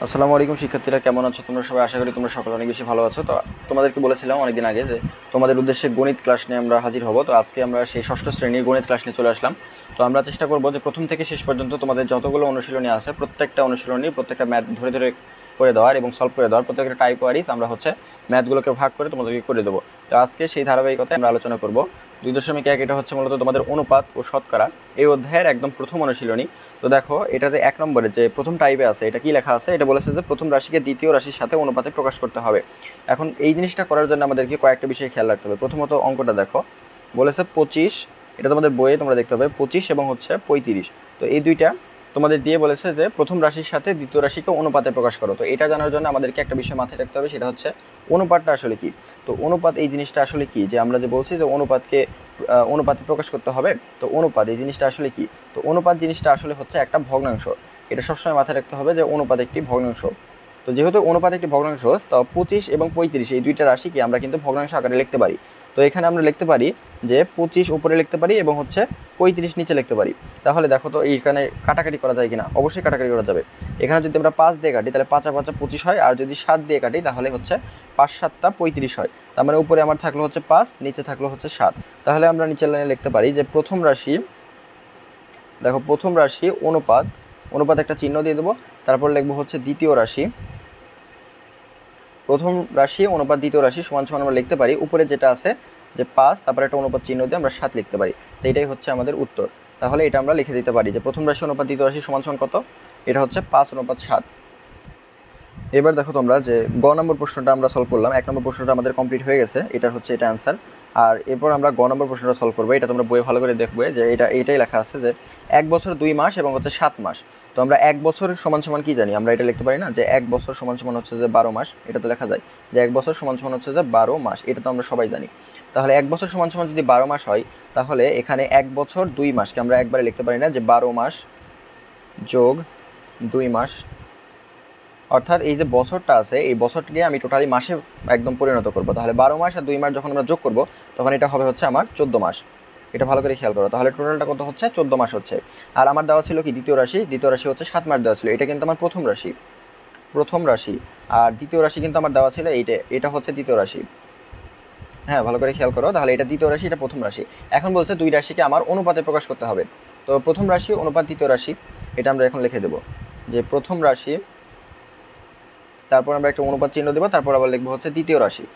আসসালামু আলাইকুম শিক্ষার্থীরা, কেমন আছো তোমরা সবাই? আশা করি তোমরা সকলে অনেক বেশি ভালো আছো। তো তোমাদেরকে বলেছিলাম অনেকদিন আগে যে তোমাদের উদ্দেশ্যে গণিত ক্লাস নিয়ে আমরা হাজির হব। তো আজকে আমরা সেই ষষ্ঠ শ্রেণীর গণিত ক্লাস নিয়ে চলে আসলাম। তো আমরা চেষ্টা করবো যে প্রথম থেকে শেষ পর্যন্ত তোমাদের যতগুলো অনুশীলনী আছে প্রত্যেকটা অনুশীলনী প্রত্যেকটা ম্যাথ ধরে ধরে করে দেওয়ার এবং সলভ করে দেওয়ার, প্রত্যেকটা টাইপ ওয়াইজ আমরা ম্যাথগুলোকে ভাগ করে তোমাদেরকে করে দেবো। তো আজকে সেই ধারাবাহিকতায় আমরা আলোচনা করব 2.1। এটা হচ্ছে মূলত তোমাদের অনুপাত ও শতকরা এই অধ্যায়ের একদম প্রথম অনুশীলনী। তো দেখো এটাতে 1 নম্বরে যে প্রথম টাইপে আছে এটা কি লেখা আছে, এটা বলেছে যে প্রথম রাশিকে দ্বিতীয় রাশির সাথে অনুপাতে প্রকাশ করতে হবে। এখন এই জিনিসটা করার জন্য আমাদেরকে কয়েকটা বিষয় খেয়াল রাখতে হবে। প্রথমত অঙ্কটা দেখো, বলেছে 25, এটা তোমাদের বইয়ে তোমরা দেখতে হবে 25 এবং হচ্ছে 35। তো এই দুইটা তোমাদের দিয়ে বলেছে যে প্রথম রাশির সাথে দ্বিতীয় রাশিকে অনুপাতে প্রকাশ করো। তো এটা জানার জন্য আমাদেরকে একটা বিষয় মাথায় রাখতে হবে, সেটা হচ্ছে অনুপাতটা আসলে কি। তো অনুপাত এই জিনিসটা আসলে কি, যে আমরা যে বলছি যে অনুপাতকে অনুপাতে প্রকাশ করতে হবে। তো অনুপাত এই জিনিসটা আসলে কি? তো অনুপাত জিনিসটা আসলে হচ্ছে একটা ভগ্নাংশ। এটা সবসময় মাথায় রাখতে হবে যে অনুপাত একটি ভগ্নাংশ। তো যেহেতু অনুপাত একটি ভগ্নাংশ, তো 25 এবং 35 এই দুইটা রাশিকে আমরা কিন্তু ভগ্নাংশ আকারে লিখতে পারি। তো এখানে আমরা লিখতে পারি যে 25 উপরে লিখতে পারি এবং হচ্ছে 35 নিচে লিখতে পারি। তাহলে দেখো তো এইখানে কাটাকাটি করা যায় কিনা, অবশ্যই কাটাকাটি করা যাবে। এখানে যদি আমরা 5 দিয়ে কাটি তাহলে 5 আর 5 25 হয়, আর যদি 7 দিয়ে কাটি তাহলে হচ্ছে 5 7 35 হয়। তার মানে উপরে আমার থাকলো হচ্ছে 5, নিচে থাকলো হচ্ছে 7। তাহলে আমরা নিচের লাইনে লিখতে পারি যে প্রথম রাশি, দেখো প্রথম রাশি অনুপাত, অনুপাত একটা চিহ্ন দিয়ে দেবো, তারপর লিখবো হচ্ছে দ্বিতীয় রাশি। প্রথম রাশি অনুপাত দ্বিতীয় রাশি সমান সমান আমরা লিখতে পারি উপরে যেটা আছে যে 5, তারপরে একটা অনুপাত চিহ্ন দিয়ে আমরা 7 লিখতে পারি। তো এটাই হচ্ছে আমাদের উত্তর। তাহলে এটা আমরা লিখে দিতে পারি যে প্রথম রাশি অনুপাত দ্বিতীয় রাশি সমান সমান কত, এটা হচ্ছে 5:7। এবার দেখো তোমরা যে গ নম্বর প্রশ্নটা আমরা সলভ করলাম। 1 নম্বর প্রশ্নটা আমাদের কমপ্লিট হয়ে গেছে, এটা হচ্ছে এটা অ্যান্সার। আর এরপর আমরা গ নম্বর প্রশ্নটা সলভ করবো। এটা তোমরা বইয়ে ভালো করে দেখবে যে এইটাই লেখা আছে যে 1 বছর 2 মাস এবং হচ্ছে 7 মাস। তো আমরা 1 বছর সমান সমান কি জানি, আমরা এটা লিখতে পারি না যে 1 বছর সমান সমান হচ্ছে যে 12 মাস। এটা তো লেখা যায় যে 1 বছর সমান সমান হচ্ছে যে 12 মাস, এটা তো আমরা সবাই জানি। তাহলে 1 বছর সমান সমান যদি 12 মাস হয়, তাহলে এখানে 1 বছর 2 মাসকে আমরা একবারে লিখতে পারি না যে 12 মাস যোগ 2 মাস। অর্থাৎ এই যে বছরটা আছে এই বছরটাকে আমি টোটালি মাসে একদম পরিণত করব। তাহলে 12 মাস আর 2 মাস যখন আমরা যোগ করব তখন এটা হবে হচ্ছে আমার 14 মাস। এটা ভালো করে খেয়াল করো। তাহলে টোটালটা কত হচ্ছে, 14 মাস হচ্ছে। আর আমার দেওয়া ছিল কি দ্বিতীয় রাশি, দ্বিতীয় রাশি হচ্ছে 7 মাস দেওয়া ছিল। এটা কিন্তু আমার প্রথম রাশি, প্রথম রাশি। আর দ্বিতীয় রাশি কিন্তু আমার দেওয়া ছিল এইটা, এটা হচ্ছে দ্বিতীয় রাশি। হ্যাঁ, ভালো করে খেয়াল করো। তাহলে এটা দ্বিতীয় রাশি, এটা প্রথম রাশি। এখন বলছে দুই রাশিকে আমার অনুপাতে প্রকাশ করতে হবে। তো প্রথম রাশি অনুপাত দ্বিতীয় রাশি, এটা আমরা এখন লিখে দেবো যে প্রথম রাশি, তারপর আমরা একটা অনুপাত চিহ্ন দেবো, তারপর আবার লিখবো হচ্ছে দ্বিতীয় রাশি।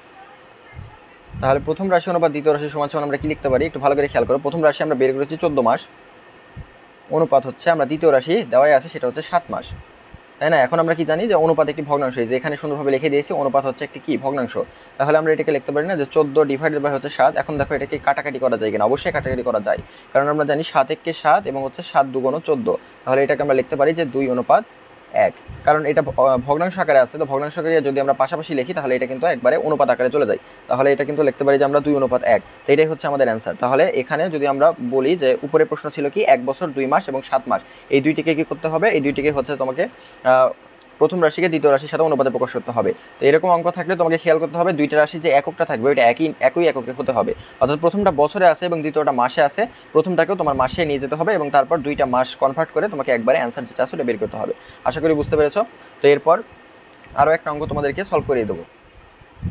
তাহলে প্রথম রাশি অনুপাত দ্বিতীয় রাশি সমান সমান আমরা কি লিখতে পারি, একটু ভালো করে খেয়াল করো। প্রথম রাশি আমরা বের করেছি 14 মাস, অনুপাত হচ্ছে আমরা দ্বিতীয় রাশি দেওয়াই আছে সেটা হচ্ছে 7 মাস, তাই না? এখন আমরা কি জানি যে অনুপাত একটি ভগ্নাংশ, এই যে এখানে সুন্দরভাবে লিখে দিয়েছি অনুপাত হচ্ছে একটি কি ভগ্নাংশ। তাহলে আমরা এটাকে লিখতে পারি না যে 14 ডিভাইডেড বাই হচ্ছে 7। এখন দেখো এটাকে কাটাকাটি করা যায় কিনা, অবশ্যই কাটাকাটি করা যায়, কারণ আমরা জানি 7 একে 7 এবং হচ্ছে 7 2 14। তাহলে এটাকে আমরা লিখতে পারি যে 2:1, কারণ এটা ভগ্নাংশ আকারে আছে। তো ভগ্নাংশ আকারে যদি আমরা পাশাপাশি লিখি তাহলে এটা কিন্তু একবারে অনুপাত আকারে চলে যায়। তাহলে এটা কিন্তু লিখতে পারি যে আমরা 2:1। তো এটাই হচ্ছে আমাদের অ্যান্সার। তাহলে এখানে যদি আমরা বলি যে উপরে প্রশ্ন ছিল কি 1 বছর 2 মাস এবং 7 মাস, এই দুইটিকে কি করতে হবে, এই দুইটিকে হচ্ছে তোমাকে প্রথম রাশিকে দ্বিতীয় রাশির সাথে অনুপাতে প্রকাশ করতে হবে। তো এরকম অঙ্ক থাকলে তোমাকে খেয়াল করতে হবে দুইটা রাশি যে এককটা থাকবে ওইটা একই এককে হতে হবে। অর্থাৎ প্রথমটা বছরে আছে এবং দ্বিতীয়টা মাসে আছে, প্রথমটাকেও তোমার মাসে নিয়ে যেতে হবে এবং তারপর দুইটা মাস কনভার্ট করে তোমাকে একবারে অ্যান্সার যেটা আছে ওটা বের করতে হবে। আশা করি বুঝতে পেরেছো। তো এরপর আরও একটা অঙ্ক তোমাদেরকে সলভ করিয়ে দেবো।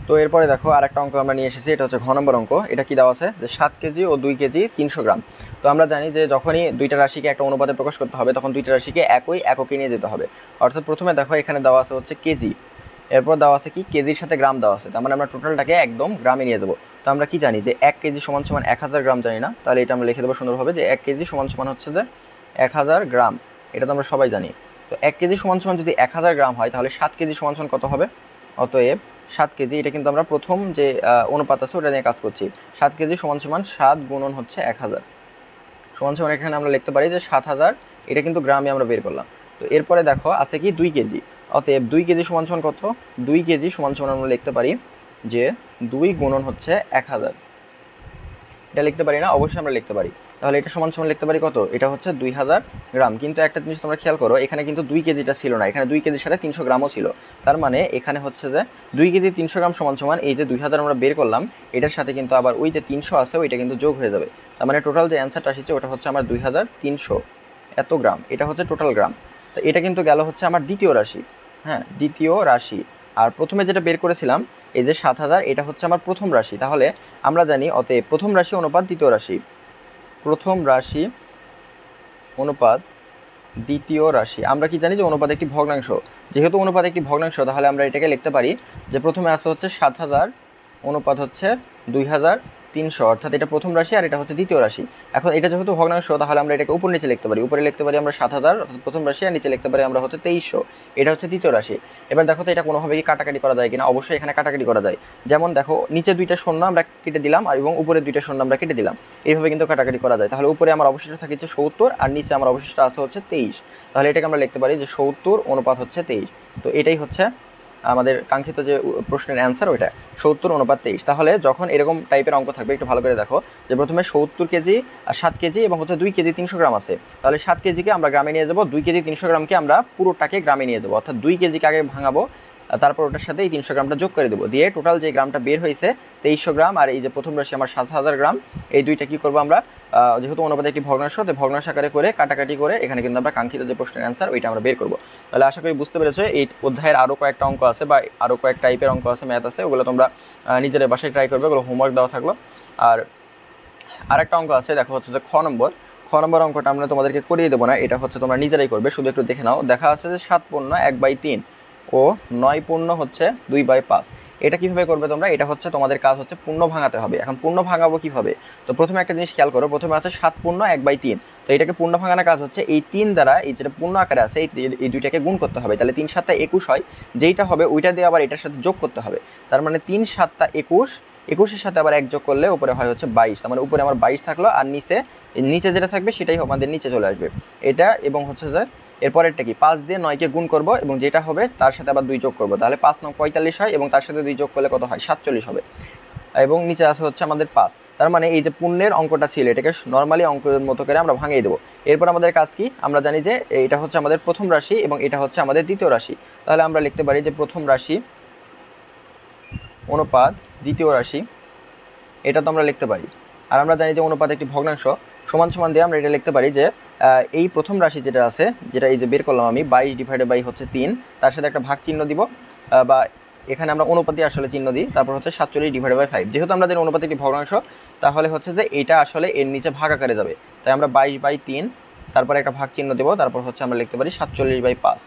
তো এরপরে দেখো আরেকটা অঙ্ক আমরা নিয়ে এসেছি, এটা হচ্ছে ঘ নম্বর অঙ্ক। এটা কি দেওয়া আছে যে 7 কেজি ও 2 কেজি 300 গ্রাম। তো আমরা জানি যে যখনই দুইটা রাশিকে একটা অনুপাতে প্রকাশ করতে হবে তখন দুইটা রাশিকে একই এককে নিয়ে যেতে হবে। অর্থাৎ প্রথমে দেখো এখানে দেওয়া আছে হচ্ছে কেজি, এরপর দেওয়া আছে কি কেজির সাথে গ্রাম দেওয়া আছে, তার মানে আমরা টোটালটাকে একদম গ্রামে নিয়ে যাবো। তো আমরা কি জানি যে 1 কেজি সমান সমান 1000 গ্রাম, জানি না? তাহলে এটা আমরা লিখে দেবো সুন্দরভাবে যে 1 কেজি সমান সমান হচ্ছে যে 1000 গ্রাম। এটা তো আমরা সবাই জানি। তো 1 কেজি সমান সমান যদি 1000 গ্রাম হয় তাহলে 7 কেজি সমান সমান কত হবে? অতএব 7 কেজি, এটা কিন্তু আমরা প্রথম যে অনুপাত আছে ওটা নিয়ে কাজ করছি। 7 কেজি সমান সমান 7 গুণন হচ্ছে 1000 সমান সমান এখানে আমরা লিখতে পারি যে 7000। এটা কিন্তু গ্রামে আমরা বের করলাম। তো এরপরে দেখো আছে কি 2 কেজি। অতএব 2 কেজি সমান সমান কত? 2 কেজি সমান সমান আমরা লিখতে পারি যে 2 গুণন হচ্ছে 1000। এটা লিখতে পারি না? অবশ্যই আমরা লিখতে পারি। তাহলে এটা সমান সমান লিখতে পারি কত? এটা হচ্ছে 2000 গ্রাম। কিন্তু একটা জিনিস তোমরা খেয়াল করো, এখানে কিন্তু 2 কেজিটা ছিল না, এখানে 2 কেজির সাথে 300 গ্রামও ছিল। তার মানে এখানে হচ্ছে যে 2 কেজি 300 গ্রাম সমান সমান এই যে 2000 আমরা বের করলাম এটার সাথে কিন্তু আবার ওই যে 300 আছে ওইটা কিন্তু যোগ হয়ে যাবে। তার মানে টোটাল যে অ্যান্সারটা আসছে ওটা হচ্ছে আমার 2300 এত গ্রাম, এটা হচ্ছে টোটাল গ্রাম। তো এটা কিন্তু গেল হচ্ছে আমার দ্বিতীয় রাশি। হ্যাঁ, দ্বিতীয় রাশি। আর প্রথমে যেটা বের করেছিলাম এই যে 7000, এটা হচ্ছে আমার প্রথম রাশি। তাহলে আমরা জানি অতএব প্রথম রাশি অনুপাত দ্বিতীয় রাশি, প্রথম রাশি অনুপাত দ্বিতীয় রাশি। আমরা কি জানি যে অনুপাত একটি ভগ্নাংশ, যেহেতু অনুপাত একটি ভগ্নাংশ তাহলে আমরা এটাকে লিখতে পারি যে প্রথমে আছে হচ্ছে 7000 অনুপাত হচ্ছে 2300, অর্থাৎ এটা প্রথম রাশি আর এটা হচ্ছে দ্বিতীয় রাশি। এখন এটা যেহেতু ভগ্নাংশ তাহলে আমরা এটাকে উপর নিচে লিখতে পারি, উপরে লিখতে পারি আমরা 7000 অর্থাৎ প্রথম রাশি, আর নিচে লিখতে পারি আমরা হচ্ছে 2300, এটা হচ্ছে দ্বিতীয় রাশি। এবার দেখো তো এটা কোনোভাবে কি কাটাকাটি করা যায় কিনা, অবশ্যই এখানে কাটাকাটি করা যায়। যেমন দেখো নিচে দুইটা শূন্য আমরা কেটে দিলাম এবং উপরে দুইটা শূন্য আমরা কেটে দিলাম, এইভাবে কিন্তু কাটাকাটি করা যায়। তাহলে উপরে আমার অবশিষ্ট থাকে হচ্ছে 70 আর নিচে আমার অবশিষ্ট আছে হচ্ছে 23, তাহলে এটাকে আমরা লিখতে পারি যে 70 অনুপাত হচ্ছে 23। তো এটাই হচ্ছে আমাদের কাঙ্ক্ষিত যে প্রশ্নের অ্যান্সার, ওইটা 70 অনুপাত 23। তাহলে যখন এরকম টাইপের অঙ্ক থাকবে একটু ভালো করে দেখো যে প্রথমে 70 কেজি আর 7 কেজি এবং হচ্ছে 2 কেজি 300 গ্রাম আছে, তাহলে 7 কেজিকে আমরা গ্রামে নিয়ে যাবো, 2 কেজি 300 গ্রামকে আমরা পুরোটাকে গ্রামে নিয়ে যাবো, অর্থাৎ 2 কেজিকে আগে ভাঙাবো, তারপর ওটার সাথে এই 300 গ্রামটা যোগ করে দেবো, দিয়ে টোটাল যে গ্রামটা বের হয়েছে 2300 গ্রাম, আর এই যে প্রথম রাশি আমার 7000 গ্রাম, এই দুইটা কি করবো আমরা, যেহেতু অনুপাতে একটি ভগ্নাংশ, তো ভগ্নাংশ আকারে করে কাটাকাটি করে এখানে কিন্তু আমরা কাঙ্ক্ষিত যে প্রশ্নের অ্যান্সার ওইটা আমরা বের করবো। তাহলে আশা করি বুঝতে পেরেছো। এই অধ্যায়ের আরও কয়েকটা অঙ্ক আছে বা আরও কয়েক টাইপের অঙ্ক আছে, ম্যাথ আছে, ওগুলো তোমরা নিজের বাসায় ট্রাই করবে, ওগুলো হোমওয়ার্ক দেওয়া থাকলো। আর আরেকটা অঙ্ক আছে দেখো হচ্ছে যে খ নম্বর অঙ্কটা আমরা তোমাদেরকে করিয়ে দেবো না, এটা হচ্ছে তোমরা নিজেরাই করবে, শুধু একটু দেখে নাও। দেখা আছে যে 7 পূর্ণ 1/3 ও 9 পূর্ণ হচ্ছে 2/5। এটা কিভাবে করবে তোমরা, এটা হচ্ছে তোমাদের কাজ হচ্ছে পূর্ণ ভাঙাতে হবে। এখন পূর্ণ ভাঙাবো কিভাবে, তো প্রথমে একটা জিনিস খেয়াল করো, প্রথমে আছে 7 পূর্ণ 1/3, তো এটাকে পূর্ণ ভাঙানোর কাজ হচ্ছে এই 3 দ্বারা এই যেটা পূর্ণ আকারে আছে এই দুইটাকে গুণ করতে হবে, তাহলে 3 7 21 হয়, যেইটা হবে ওইটা দিয়ে আবার এটার সাথে যোগ করতে হবে, তার মানে 3 7 21, 21-এর সাথে আবার 1 যোগ করলে উপরে হয় হচ্ছে 22, তার মানে উপরে আমার 22 থাকলো, আর নিচে যেটা থাকবে সেটাই আমাদের নিচে চলে আসবে এটা। এবং হচ্ছে যে এরপরেরটা কি, 5 দিয়ে 9কে গুণ করব এবং যেটা হবে তার সাথে আবার 2 যোগ করব, তাহলে 5 9 45 হয় এবং তার সাথে 2 যোগ করলে কত হয় 47 হবে, এবং নিচে আসে হচ্ছে আমাদের 5। তার মানে এই যে পূর্ণের অঙ্কটা ছিল এটাকে নর্মালি অঙ্কের মতো করে আমরা ভাঙিয়ে দেবো। এরপর আমাদের কাজ কি, আমরা জানি যে এটা হচ্ছে আমাদের প্রথম রাশি এবং এটা হচ্ছে আমাদের দ্বিতীয় রাশি, তাহলে আমরা লিখতে পারি যে প্রথম রাশি অনুপাত দ্বিতীয় রাশি, এটা তো আমরা লিখতে পারি। আর আমরা জানি যে অনুপাত একটি ভগ্নাংশ, সমান সমান দিয়ে আমরা এটা লিখতে পারি যে এই প্রথম রাশি যেটা আছে, যেটা এই যে বের করলাম আমি 22/3, তার সাথে একটা ভাগ চিহ্ন দিব, বা এখানে আমরা অনুপাতে আসলে চিহ্ন দিই, তারপর হচ্ছে 47/5। যেহেতু আমরা জানি অনুপাত একটি ভগ্নাংশ, তাহলে হচ্ছে যে এটা আসলে এর নিচে ভাগ আকারে যাবে, তাই আমরা 22/3 তারপরে একটা ভাগ চিহ্ন দেবো, তারপর হচ্ছে আমরা লিখতে পারি 47/5।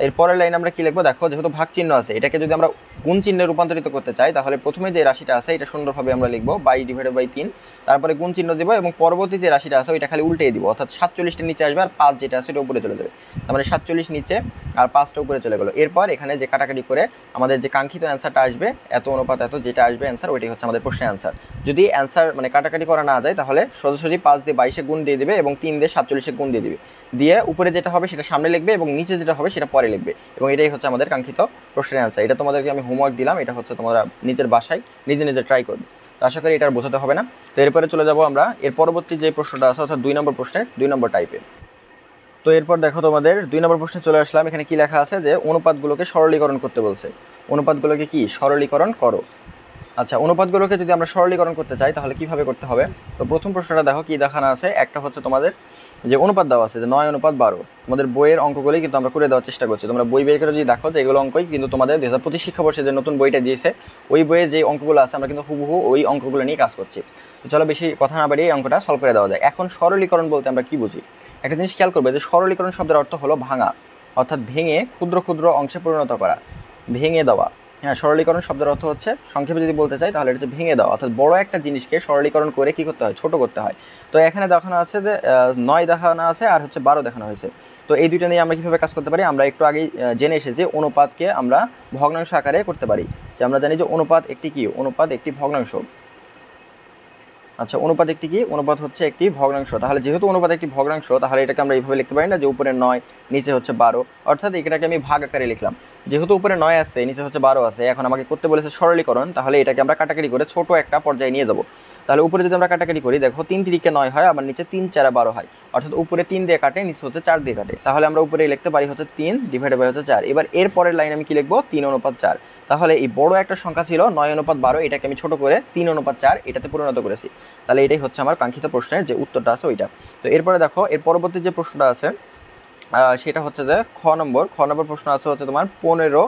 এরপরের লাইন আমরা কি লিখবো, দেখো যেহেতু ভাগ চিহ্ন আছে এটাকে যদি আমরা গুণ চিহ্নে রূপান্তরিত করতে চাই তাহলে প্রথমে যে রাশিটা আছে এটা সুন্দরভাবে আমরা লিখবো 22/3, তারপরে গুণ চিহ্ন দেবো এবং পরবর্তী যে রাশিটা আছে ওইটা খালি উল্টে দিব, অর্থাৎ 47টা নিচে আসবে আর 5 যেটা আছে এটা উপরে চলে যাবে, তার মানে 47 নিচে আর 5টা উপরে চলে গেলো। এরপর এখানে যে কাটাকাটি করে আমাদের যে কাঙ্ক্ষিত অ্যান্সারটা আসবে এত অনুপাত এত যেটা আসবে অ্যান্সার, ওইটাই হচ্ছে আমাদের প্রশ্নের অ্যান্সার। যদি অ্যান্সার মানে কাটাকাটি করা না যায় তাহলে সোজাসুজি 5 দিয়ে 22-এ গুণ দিয়ে দিবে এবং 3 দিয়ে 47-এ গুণ দিয়ে দিবে, দিয়ে উপরে যেটা হবে সেটা সামনে লিখবে এবং নিচে যেটা হবে সেটা পরে লিখবে, এবং এটাই হচ্ছে আমাদের কাঙ্ক্ষিত প্রশ্নের অ্যান্সার। এটা তোমাদেরকে আমি হোমওয়ার্ক দিলাম, এটা হচ্ছে তোমরা নিজের বাসায় নিজে ট্রাই করবে। তো আশা করি এটা আর বোঝাতে হবে না। তো এরপরে চলে যাব আমরা এর পরবর্তী যে প্রশ্নটা আছে অর্থাৎ 2 নম্বর প্রশ্নের 2 নম্বর টাইপে। তো এরপর দেখো তোমাদের 2 নম্বর প্রশ্নে চলে আসলাম। এখানে কি লেখা আছে যে অনুপাতগুলোকে সরলীকরণ করতে বলছে, অনুপাতগুলোকে কি সরলীকরণ করো। আচ্ছা, অনুপাতগুলোকে যদি আমরা সরলীকরণ করতে চাই তাহলে কিভাবে করতে হবে, তো প্রথম প্রশ্নটা দেখো কি দেখানো আছে, একটা হচ্ছে তোমাদের যে অনুপাত দেওয়া আছে যে 9:5। তোমাদের বইয়ের অঙ্কগুলোই কিন্তু আমরা করে দেওয়ার চেষ্টা করছি, তোমরা বই বের করে যদি দেখো যে এগুলো অঙ্কই কিন্তু তোমাদের 2025 শিক্ষাবর্ষে যে নতুন বইটা দিয়েছে ওই বইয়ে যে অঙ্কগুলো আছে আমরা কিন্তু হুবহু ওই অঙ্কগুলো নিয়ে কাজ করছি। তো চলো বেশি কথা না বাড়িয়ে এই অঙ্কটা সলভ করে দেওয়া যায়। এখন সরলীকরণ বলতে আমরা কি বুঝি, একটা জিনিস খেয়াল করবে যে সরলীকরণ শব্দের অর্থ হলো ভাঙা, অর্থাৎ ভেঙে ক্ষুদ্র ক্ষুদ্র অংশে পরিণত করা, ভেঙে দেওয়া। হ্যাঁ, সরলীকরণ শব্দের অর্থ হচ্ছে সংক্ষেপে যদি বলতে চাই তাহলে এটা হচ্ছে ভেঙে দেওয়া, অর্থাৎ বড় একটা জিনিসকে সরলীকরণ করে কি করতে হয়, ছোট করতে হয়। তো এখানে দেখানো আছে যে 9 দেখানো আছে আর হচ্ছে 12 দেখানো হয়েছে। তো এই দুইটা নিয়ে আমরা কীভাবে কাজ করতে পারি, আমরা একটু আগেই জেনে এসেছি অনুপাতকে আমরা ভগ্নাংশ আকারে করতে পারি। যে আমরা জানি যে অনুপাত একটি কি, অনুপাত একটি ভগ্নাংশ। আচ্ছা, অনুপাত একটি কি, অনুপাত হচ্ছে একটি ভগ্নাংশ। তাহলে যেহেতু অনুপাত একটি ভগ্নাংশ তাহলে এটাকে আমরা এইভাবে লিখতে পারি না যে উপরে 9 নিচে হচ্ছে 12, অর্থাৎ এটাকে আমি ভাগ আকারে লিখলাম। যেহেতু উপরে 9 আছে নিচে হচ্ছে 12 আছে, এখন আমাকে করতে বলেছে সরলীকরণ, তাহলে এটাকে আমরা কাটাকাটি করে ছোট একটা পর্যায়ে নিয়ে যাব। তাহলে উপরে যদি আমরা কাটাকাটি করি দেখো 3 3-এ 9 হয়, আবার নিচে 3 4-এ 12 হয়, অর্থাৎ উপরে 3 দিয়ে কাটে নিচে হচ্ছে 4 দিয়ে কাটে, তাহলে আমরা উপরে লিখতে পারি হচ্ছে 3 হচ্ছে 4। এবার এর পরের লাইন আমি কি লিখবো, 3:4। তাহলে এই বড় একটা সংখ্যা ছিল 9:12, এটাকে আমি ছোট করে 3:4 এটাতে পরিণত করেছি। তাহলে এটাই হচ্ছে আমার কাঙ্ক্ষিত প্রশ্নের যে উত্তরটা আছে ওইটা। তো এরপরে দেখো এর পরবর্তী যে প্রশ্নটা আছে সেটা হচ্ছে যে খ নম্বর প্রশ্ন আছে হচ্ছে তোমার 15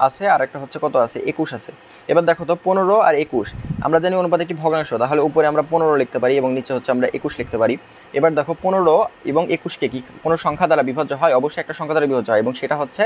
আছে, আর একটা হচ্ছে কত আছে 21 আছে। এবার দেখো তো 15 আর 21 আমরা জানি অনুপাত একটি ভগ্নাংশ, তাহলে উপরে আমরা 15 লিখতে পারি এবং নিচে হচ্ছে আমরা 21 লিখতে পারি। এবার দেখো 15 এবং 21কে কি কোনো সংখ্যা দ্বারা বিভাজ্য হয়? অবশ্যই একটা সংখ্যা দ্বারা বিভাজ্য হয়, এবং সেটা হচ্ছে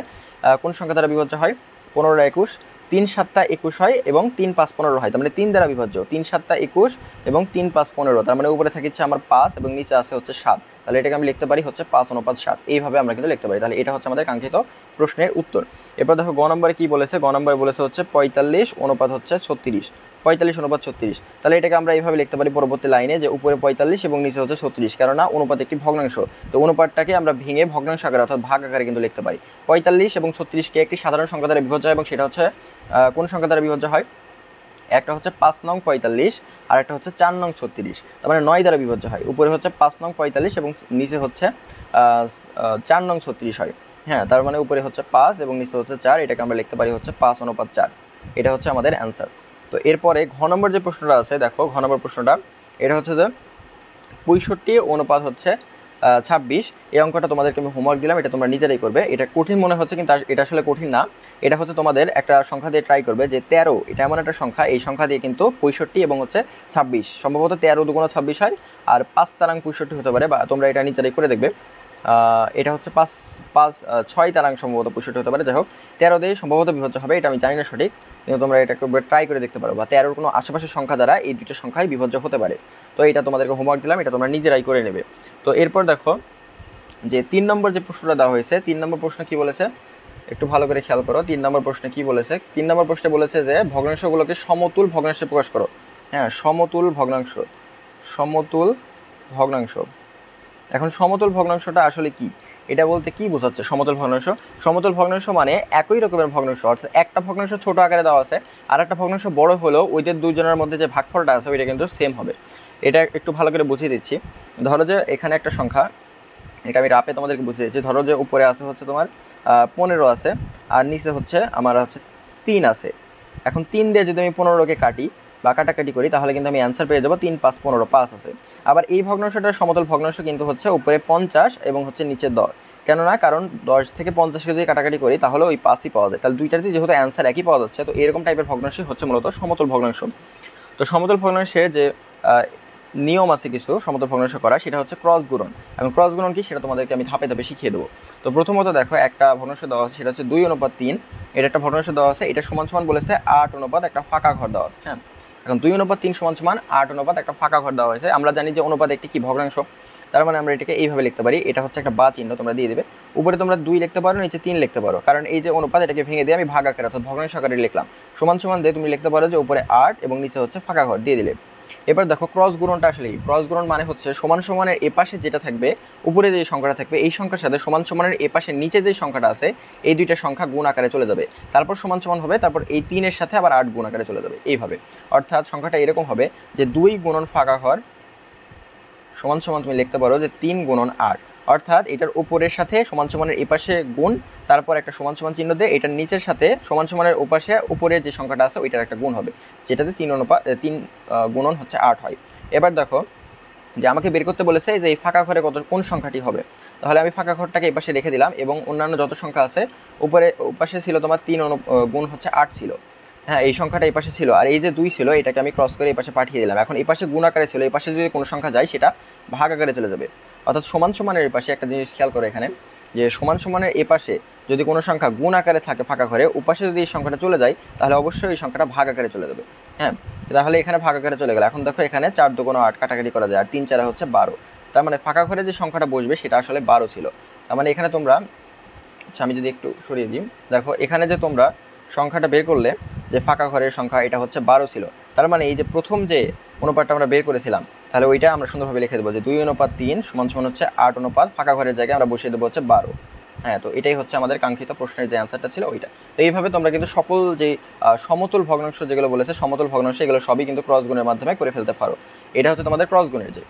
কোন সংখ্যা দ্বারা বিভাজ্য হয়? 15 আর 21, 3 7 21 হয় এবং 3 5 15 হয়, তার মানে 3 দ্বারা বিভাজ্য। 3 7 21 এবং 3 5 15, তার মানে উপরে থাকছে আমার 5 এবং নিচে আছে হচ্ছে 7, তাহলে এটাকে আমি লিখতে পারি হচ্ছে 5:7। এইভাবে আমরা কিন্তু লিখতে পারি। তাহলে এটা হচ্ছে আমাদের কাঙ্ক্ষিত প্রশ্নের উত্তর। এরপর দেখো গ নম্বরে কি বলেছে, গ নম্বরে বলেছে হচ্ছে 45 অনুপাত হচ্ছে 36, 45 অনুপাত 36। তাহলে এটাকে আমরা এইভাবে লিখতে পারি পরবর্তী লাইনে, যে উপরে 45 এবং নিচে হচ্ছে 36, কেননা অনুপাত একটি ভগ্নাংশ। তো অনুপাতটাকে আমরা ভেঙে ভগ্নাংশ আকারে অর্থাৎ ভাগ আকারে কিন্তু লিখতে পারি। 45 এবং 36কে একটি সাধারণ সংখ্যা দ্বারা বিভাজ্য হয়, এবং সেটা হচ্ছে কোন সংখ্যা দ্বারা বিভাজ্য হয়? একটা হচ্ছে 5 নং 45 আর একটা হচ্ছে 4 নং 36, তার মানে 9 দ্বারা বিভাজ্য হয়। উপরে হচ্ছে 5 নং 45 এবং নিচে হচ্ছে 4 নং 36 হয়। হ্যাঁ, তার মানে উপরে হচ্ছে 5 এবং নিচে হচ্ছে 4, এটাকে আমরা লিখতে পারি হচ্ছে 5:4। এটা হচ্ছে আমাদের অ্যান্সার। তো এরপরে ঘ নম্বর যে প্রশ্নটা আছে, দেখো ঘ নম্বর প্রশ্নটা এটা হচ্ছে যে 65 অনুপাত হচ্ছে 26। এই অঙ্কটা তোমাদেরকে আমি হোমওয়ার্ক দিলাম, এটা তোমরা নিজেরাই করবে। এটা কঠিন মনে হচ্ছে, কিন্তু এটা আসলে কঠিন না। এটা হচ্ছে তোমাদের একটা সংখ্যা দিয়ে ট্রাই করবে, যে 13, এটা এমন একটা সংখ্যা, এই সংখ্যা দিয়ে কিন্তু 65 এবং হচ্ছে 26, সম্ভবত 13 দুগুণ 26 হয়, আর 5 তারাং 65 হতে পারে, বা তোমরা এটা নিজেরাই করে দেখবে। এটা হচ্ছে 6 তারাং সম্ভবত 65 হতে পারে। যাই হোক, 13 দিয়ে সম্ভবত বিভাজ্য হবে, এটা আমি জানি না সঠিক, কিন্তু তোমরা এটা একটু ট্রাই করে দেখতে পারো, বা 13 কোনো আশেপাশের সংখ্যা দ্বারা এই দুটো সংখ্যাই বিভাজ্য হতে পারে। তো এটা তোমাদেরকে হোমওয়ার্ক দিলাম, এটা তোমরা নিজেরাই করে নেবে। তো এরপর দেখো যে 3 নম্বর যে প্রশ্নটা দেওয়া হয়েছে, 3 নম্বর প্রশ্ন কি বলেছে একটু ভালো করে খেয়াল করো। 3 নম্বর প্রশ্নে কি বলেছে? 3 নম্বর প্রশ্নে বলেছে যে ভগ্নাংশগুলোকে সমতুল ভগ্নাংশে প্রকাশ করো। হ্যাঁ, সমতুল ভগ্নাংশ। এখন সমতুল ভগ্নাংশটা আসলে কি, এটা বলতে কি বোঝাচ্ছে সমতুল ভগ্নাংশ? সমতুল ভগ্নাংশ মানে একই রকমের ভগ্নাংশ, অর্থাৎ একটা ভগ্নাংশ ছোট আকারে দেওয়া আছে আর একটা ভগ্নাংশ বড় হলেও ওইদের দুইজনের মধ্যে যে ভাগফলটা আছে ওইটা কিন্তু সেম হবে। এটা একটু ভালো করে বুঝিয়ে দিচ্ছি। ধরো যে এখানে একটা সংখ্যা, এটা আমি রাপে তোমাদেরকে বুঝিয়ে দিচ্ছি। ধরো যে উপরে আছে হচ্ছে তোমার 15 আছে, আর নিচে হচ্ছে আমার হচ্ছে 3 আছে। এখন 3 দিয়ে যদি আমি 15কে কাটি বা কাটাকাটি করি, তাহলে কিন্তু আমি অ্যান্সার পেয়ে যাবো 3 5 15, 5 আছে। আবার এই ভগ্নাংশটার সমতল ভগ্নাংশ কিন্তু হচ্ছে উপরে 50 এবং হচ্ছে নিচে 10, কেননা কারণ 10 থেকে 50কে যদি কাটাকাটি করি তাহলে ওই 5ই পাওয়া যায়। তাহলে দুইটাতে যেহেতু অ্যান্সার একই পাওয়া যাচ্ছে, তো এরকম টাইপের ভগ্নাংশই হচ্ছে মূলত সমতল ভগ্নাংশ। তো সমতল ভগ্নাংশের যে নিয়ম আছে কিছু সমতল ভগ্নাংশ করা, সেটা হচ্ছে ক্রস গুণন। এবং ক্রস গুণন কি সেটা তোমাদেরকে আমি ধাপে ধাপে শিখিয়ে দেবো। তো প্রথমত দেখো একটা ভগ্নাংশ দেওয়া আছে, সেটা হচ্ছে 2:3। এটা একটা ভগ্নাংশ দেওয়া আছে, এটা সমান সমান বলেছে 8 অনুপাত একটা ফাঁকা ঘর দেওয়া আছে। হ্যাঁ, এখন 2:3 সমান সমান 8 অনুপাত একটা ফাঁকা ঘর দেওয়া হয়েছে। আমরা জানি যে অনুপাত একটি কি ভগ্নাংশ, তার মানে আমরা এটাকে এইভাবে লিখতে পারি। এটা হচ্ছে একটা বা চিহ্ন তোমরা দিয়ে দেবে, উপরে তোমরা 2 লিখতে পারো, নিচে 3 লিখতে পারো, কারণ এই যে অনুপাত এটাকে ভেঙে দিয়ে আমি ভাগ আকারে অর্থাৎ ভগ্নাংশ আকারে লিখলাম। সমান সমান দিয়ে তুমি লিখতে পারো যে উপরে 8 এবং নিচে হচ্ছে ফাঁকা ঘর দিয়ে দিলে। এবার দেখো ক্রস গুণনটা আসলে ক্রস গুণন মানে হচ্ছে সমান সমানের এপাশে যেটা থাকবে, উপরে যে সংখ্যাটা থাকবে এই সংখ্যার সাথে সমান সমানের এপাশে নিচে যে সংখ্যাটা আছে এই দুইটা সংখ্যা গুণ আকারে চলে যাবে, তারপর সমান সমান হবে, তারপর এই 3-এর সাথে আবার 8 গুণ আকারে চলে যাবে এইভাবে। অর্থাৎ সংখ্যাটা এরকম হবে যে 2 গুণন ফাঁকা ঘর সমান সমান তুমি লিখতে পারো যে 3 গুণন 8, অর্থাৎ এটার উপরের সাথে সমান সমানের এপাশে গুণ, তারপর একটা সমান সমান চিহ্ন দিয়ে এটার নিচের সাথে সমান সমানের ওপাশে উপরে যে সংখ্যাটা আছে ওইটার একটা গুণ হবে, যেটাতে 3 গুণন হচ্ছে 8 হয়। এবার দেখো যে আমাকে বের করতে বলেছে যে এই ফাঁকা ঘরে কোন সংখ্যাটি হবে। তাহলে আমি ফাঁকা ঘরটাকে এই পাশে রেখে দিলাম এবং অন্যান্য যত সংখ্যা আছে উপরে পাশে ছিল তোমার 3 গুণ হচ্ছে 8 ছিল। হ্যাঁ, এই সংখ্যাটা এই পাশে ছিল, আর এই যে 2 ছিল এটাকে আমি ক্রস করে এই পাশে পাঠিয়ে দিলাম। এখন এই পাশে গুণ আকারে ছিল, এই পাশে যদি কোনো সংখ্যা যায় সেটা ভাগ আকারে চলে যাবে। অর্থাৎ সমান সমানের এই পাশে একটা জিনিস খেয়াল করো এখানে, যে সমান সমানের এ পাশে যদি কোনো সংখ্যা গুণ আকারে থাকে ফাঁকা ঘরে, উপাশে যদি এই সংখ্যাটা চলে যায় তাহলে অবশ্যই এই সংখ্যাটা ভাগ আকারে চলে যাবে। হ্যাঁ, তাহলে এখানে ভাগ আকারে চলে গেল। এখন দেখো এখানে 4 2 8 কাটাকাটি করা যায়, আর 3 4 হচ্ছে 12, তার মানে ফাঁকা ঘরে যে সংখ্যাটা বসবে সেটা আসলে 12 ছিল। তার মানে এখানে তোমরা, আচ্ছা আমি যদি একটু সরিয়ে দিই, দেখো এখানে যে তোমরা সংখ্যাটা বের করলে যে ফাঁকা ঘরের সংখ্যা এটা হচ্ছে 12 ছিল, তার মানে এই যে প্রথম যে অনুপাতটা আমরা বের করেছিলাম তাহলে ওইটা আমরা সুন্দরভাবে লিখে দেবো যে 2:3 সমান সমান হচ্ছে 8 অনুপাত ফাঁকা ঘরের জায়গায় আমরা বসিয়ে দেবো হচ্ছে 12। হ্যাঁ, তো এটাই হচ্ছে আমাদের কাঙ্ক্ষিত প্রশ্নের যে অ্যান্সারটা ছিল ওইটা। তো এইভাবে তোমরা কিন্তু সকল যে সমতুল ভগ্নাংশ যেগুলো বলেছে সমতুল ভগ্নাংশ এগুলো সবই কিন্তু ক্রস গুণের মাধ্যমে করে ফেলতে পারো। এটা হচ্ছে তোমাদের ক্রস গুণের যে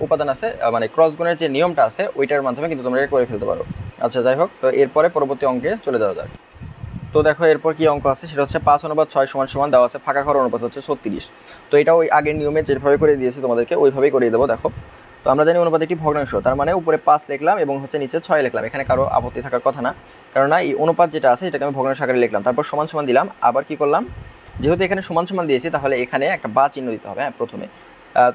উপাদান আছে, মানে ক্রস গুণের যে নিয়মটা আছে ওইটার মাধ্যমে কিন্তু তোমরা এটা করে ফেলতে পারো। আচ্ছা যাই হোক, তো এরপরে পরবর্তী অঙ্কে চলে যাওয়া যাক। তো দেখো এরপর কি অঙ্ক আছে, সেটা হচ্ছে 5/6 সমান সমান দেওয়া আছে ফাঁকা ঘর অনুপাত হচ্ছে 36। তো এটা ওই আগের নিয়মে যেভাবে করে দিয়েছে তোমাদেরকে ওইভাবেই করিয়ে দেবো। দেখো তো আমরা জানি অনুপাত একটি ভগ্নাংশ, তার মানে উপরে 5 লিখলাম এবং হচ্ছে নিচে 6 লিখলাম, এখানে কারো আপত্তি থাকার কথা না, কারণ এই অনুপাত যেটা আছে এটাকে আমি ভগ্নাংশ আকারে লিখলাম, তারপর সমান সমান দিলাম। আবার কি করলাম, যেহেতু এখানে সমান সমান দিয়েছি তাহলে এখানে একটা বা চিহ্ন দিতে হবে, হ্যাঁ প্রথমে।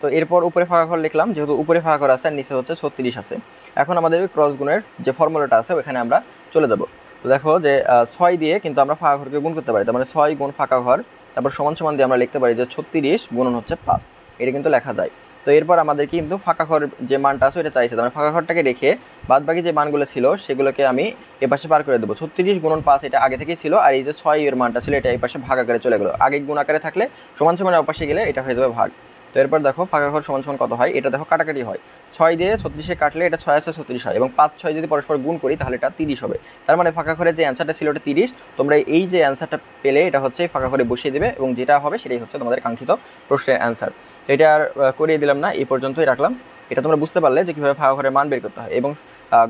তো এরপর উপরে ফাঁকা ঘর লিখলাম, যেহেতু উপরে ফাঁকা ঘর আছে আর নিচে হচ্ছে 36 আছে। এখন আমাদের ওই ক্রস গুণের যে ফর্মুলাটা আছে ওখানে আমরা চলে যাব। তো দেখো যে 6 দিয়ে কিন্তু আমরা ফাঁকা ঘরকে গুণ করতে পারি, তার মানে 6 গুণ ফাঁকা ঘর, তারপর সমান সমান দিয়ে আমরা লিখতে পারি যে 36 গুণন হচ্ছে 5, এটা কিন্তু লেখা যায়। তো এরপর আমাদের কিন্তু ফাঁকা ঘর যে মানটা আছে ওটা চাইছে, তার মানে ফাঁকা ঘরটাকে রেখে বাদবাকি যে মানগুলো ছিল সেগুলোকে আমি এপাশে পার করে দেবো। 36 গুণন 5 এটা আগে থেকেই ছিল, আর এই যে 6 এর মানটা ছিল এটা এই পাশে ভাগ আকারে চলে গেলো, আগে গুণ আকারে থাকলে সমান সমান অপাশে গেলে এটা হয়ে যাবে ভাগ। তো এরপর দেখো ফাঁকা ঘর সমান সমান কত হয়, এটা দেখো কাটাকাটি হয়, 6 দিয়ে 36 কাটলে এটা 6 আছে 36 হয়, এবং 5 6 যদি পরস্পর গুণ করি তাহলে এটা 30 হবে। তার মানে ফাঁকা ঘরের যে অ্যান্সারটা ছিল ওটা 30। তোমরা এই যে অ্যান্সারটা পেলে এটা হচ্ছে ফাঁকা ঘরে বসিয়ে দেবে এবং যেটা হবে সেটাই হচ্ছে তোমাদের কাঙ্ক্ষিত প্রশ্নের অ্যান্সার। তো এটা আর করিয়ে দিলাম না, এই পর্যন্তই রাখলাম। এটা তোমরা বুঝতে পারলে যে কীভাবে ফাঁকা ঘরের মান বের করতে হয়। এবং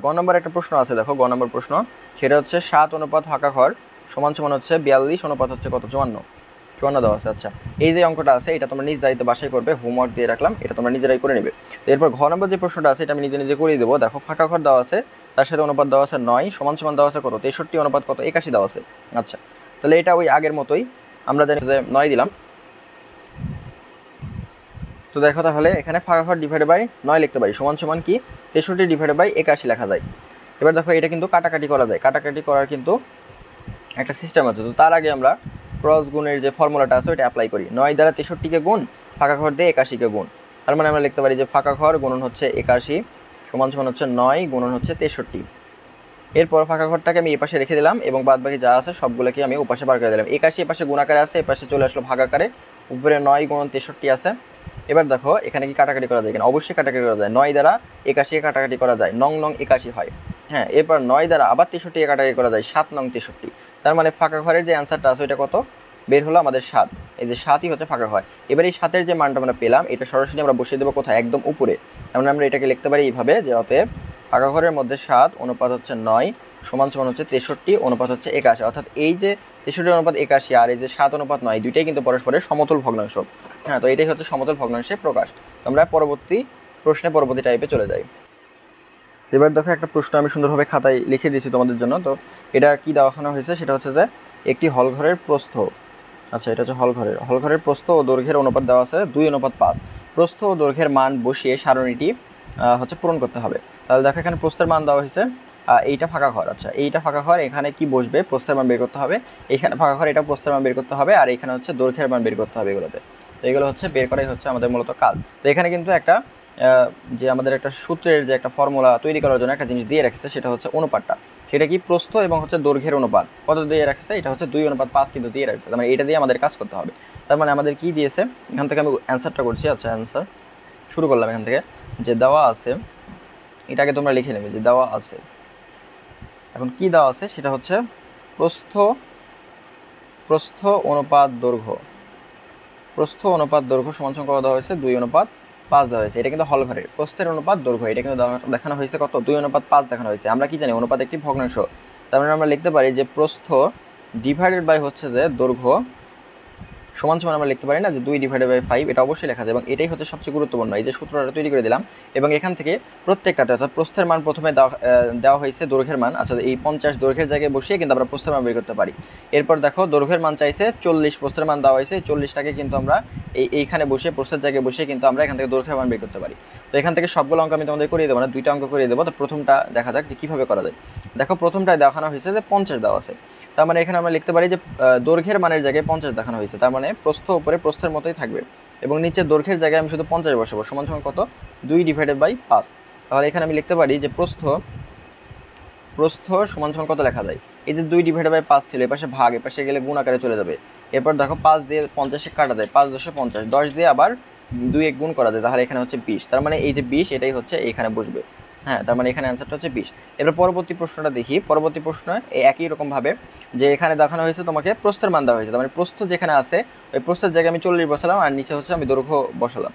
গ নম্বর একটা প্রশ্ন আছে, দেখো গ নম্বর প্রশ্ন, সেটা হচ্ছে 7 অনুপাত ফাঁকা ঘর সমান সমান হচ্ছে 42 অনুপাত হচ্ছে কত 54 দেওয়া আছে। আচ্ছা, এই যে অঙ্কটা আছে এটা তোমরা নিজ দায়িত্বে বাসায় করবে, হোমওয়ার্ক দিয়ে রাখলাম, এটা তোমরা নিজেরাই করে নেবে। তো এরপর ঘ নম্বর যে প্রশ্নটা আছে এটা আমি নিজে নিজে করিয়ে দেবো। দেখো ফাঁকা ঘর দেওয়া আছে, তার সাথে অনুপাত দেওয়া আছে 9 সমান সমান দেওয়া আছে কত 63 অনুপাত কত 81 দেওয়া আছে। আচ্ছা, তাহলে এটা ওই আগের মতোই, আমরা জানি যে 9 দিলাম। তো দেখো তাহলে এখানে ফাঁকা ঘর ডিভাইডেড বাই 9 লিখতে পারি, সমান সমান কি 63 ডিভাইডেড বাই 81 লেখা যায়। এবার দেখো এটা কিন্তু কাটাকাটি করা যায়, কাটাকাটি করার কিন্তু একটা সিস্টেম আছে। তো তার আগে আমরা ক্রস গুণের যে ফর্মুলাটা আছে ওইটা অ্যাপ্লাই করি। 9 দ্বারা 63কে গুণ, ফাঁকা ঘর দিয়ে 81কে গুণ, তার মানে আমরা লিখতে পারি যে ফাঁকা ঘর গুণন হচ্ছে 81 সমান সমান হচ্ছে 9 গুণন হচ্ছে 63। এরপর ফাঁকা ঘরটাকে আমি এপাশে রেখে দিলাম এবং বাদ বাকি যা আছে সবগুলোকে আমি ওপাশে বার করে দিলাম। 81 এপাশে গুণ আকারে আছে, এপাশে চলে আসলো ভাগ আকারে, উপরে 9 গুণন 63 আছে। এবার দেখো এখানে কি কাটাকাটি করা যায় কিনা, অবশ্যই কাটাকাটি করা যায়। 9 দ্বারা 81 কাটাকাটি করা যায়, 9 9 81 হয়, হ্যাঁ। এরপর 9 দ্বারা আবার 63 কাটাকাটি করা যায়, 7 9 63। তার মানে ফাঁকা ঘরের যে অ্যান্সারটা আছে ওইটা কত বের হলো আমাদের 7, এই যে 7ই হচ্ছে ফাঁকা ঘর। এবার এই 7-এর যে মানটা আমরা পেলাম এটা সরাসরি আমরা বসিয়ে দেবো কোথায়, একদম উপরে। তার মানে আমরা এটাকে লিখতে পারি এইভাবে যে অতএব ফাঁকা ঘরের মধ্যে 7 অনুপাত হচ্ছে 9 সমান সমান হচ্ছে 63 অনুপাত হচ্ছে 81, অর্থাৎ এই যে 63 অনুপাত 81 আর এই যে 7 অনুপাত 9 দুইটাই কিন্তু পরস্পরের সমতুল ভগ্নাংশ, হ্যাঁ। তো এটাই হচ্ছে সমতুল ভগ্নাংশের প্রকাশ। আমরা পরবর্তী প্রশ্নে পরবর্তী টাইপে চলে যাই। এবার দেখো একটা প্রশ্ন আমি সুন্দরভাবে খাতায় লিখে দিয়েছি তোমাদের জন্য। তো এটা কি দেখানো হয়েছে, সেটা হচ্ছে যে একটি হলঘরের প্রস্থ, আচ্ছা এটা হচ্ছে হলঘরের প্রস্থ ও দৈর্ঘ্যের অনুপাত দেওয়া আছে 2 অনুপাত 5। প্রস্থ ও দৈর্ঘ্যের মান বসিয়ে সারণীটি হচ্ছে পূরণ করতে হবে। তাহলে দেখো এখানে প্রস্থের মান দেওয়া হয়েছে, এইটা ফাঁকা ঘর, আচ্ছা এইটা ফাঁকা ঘর, এখানে কি বসবে প্রস্থের মান বের করতে হবে, এখানে ফাঁকা ঘর এটা প্রস্থের মান বের করতে হবে, আর এখানে হচ্ছে দৈর্ঘ্যের মান বের করতে হবে এগুলোতে। তো এগুলো হচ্ছে বের করাই হচ্ছে আমাদের মূলত কাজ। তো এখানে কিন্তু একটা যে আমাদের একটা সূত্রের যে একটা ফর্মুলা তৈরি করার জন্য একটা জিনিস দিয়ে রাখছে, সেটা হচ্ছে অনুপাতটা। সেটা কি প্রস্থ এবং হচ্ছে দৈর্ঘ্যের অনুপাত কত দিয়ে রাখছে, এটা হচ্ছে 2 অনুপাত 5 কিন্তু দিয়ে রাখছে। তার মানে এটা দিয়ে আমাদের কাজ করতে হবে। তার মানে আমাদের কি দিয়েছে, এখান থেকে আমি অ্যান্সারটা করছি। আচ্ছা অ্যান্সার শুরু করলাম এখান থেকে, যে দেওয়া আছে এটাকে তোমরা লিখে নেবে যে দেওয়া আছে। এখন কি দেওয়া আছে সেটা হচ্ছে প্রস্থ অনুপাত দৈর্ঘ্য, প্রস্থ অনুপাত দৈর্ঘ্য সমান সমান কত দেওয়া হয়েছে 2 অনুপাত 5 দেওয়া হয়েছে। এটা কিন্তু হল ঘরের প্রস্থের অনুপাত দৈর্ঘ্য, এটা কিন্তু দেখানো হয়েছে কত 2 অনুপাত 5 দেখানো হয়েছে। আমরা কি জানি অনুপাত একটি ভগ্নাংশ, তার মানে আমরা লিখতে পারি যে প্রস্থ ডিভাইডেড বাই হচ্ছে যে দৈর্ঘ্য সমান সমান আমরা লিখতে পারি না যে 2 ডিভাইডেড বাই 5, এটা অবশ্যই লেখা যায় এবং এটাই হচ্ছে সবচেয়ে গুরুত্বপূর্ণ। এই যে সূত্রটা তৈরি করে দিলাম এবং এখান থেকে প্রত্যেকটাতে অর্থাৎ প্রস্থের মান প্রথমে দেওয়া হয়েছে দৈর্ঘ্যের মান, আচ্ছা এই 50 দৈর্ঘ্যের জায়গায় বসিয়ে কিন্তু আমরা প্রস্থের মান বের করতে পারি। এরপর দেখো দৈর্ঘ্যের মান চাইছে 40, প্রস্থের মান দেওয়া হয়েছে 40টাকে কিন্তু আমরা এইখানে বসে প্রস্থের জায়গায় বসিয়ে কিন্তু আমরা এখান থেকে দৈর্ঘ্যের মান বের করতে পারি। তো এখান থেকে সবগুলো অঙ্ক আমি তোমাদের করিয়ে দেবো না, 2টা অঙ্ক করিয়ে দেবো। তো প্রথমটা দেখা যাক যে কীভাবে করা যায়। দেখো প্রথমটায় দেখানো হয়েছে যে 50 দেওয়া আছে, তার মানে এখানে আমরা লিখতে পারি যে দৈর্ঘ্যের মানের জায়গায় 50 দেখানো হয়েছে, তার মানে প্রস্থ উপরে প্রস্থের মতোই থাকবে এবং নিচে দৈর্ঘ্যের জায়গায় আমি শুধু 50 বসাবো, সমান সমান কত 2 ডিভাইডেড বাই 5। তাহলে এখানে আমি লিখতে পারি যে প্রস্থ সমান সমান কত লেখা যায়, এই যে 2 ডিভাইডেড বাই 5 ছিল, এপাশে ভাগ, এপাশে গেলে গুণ আকারে চলে যাবে। এরপর দেখো 5 দিয়ে 50 কাটা যায়, 5 10 50, 10 দিয়ে আবার 2 1 গুণ করা যায়, তাহলে এখানে হচ্ছে 20। তার মানে এই যে 20 এটাই হচ্ছে এখানে বসবে, হ্যাঁ। তার মানে এখানে অ্যান্সারটা হচ্ছে 20। এবার পরবর্তী প্রশ্নটা দেখি। পরবর্তী প্রশ্ন একই রকমভাবে যে এখানে দেখানো হয়েছে তোমাকে প্রস্থের মান দেওয়া হয়েছে, তার মানে প্রস্থ যেখানে আছে ওই প্রস্থের জায়গায় আমি 40 বসালাম আর নিচে হচ্ছে আমি দৈর্ঘ্য বসালাম।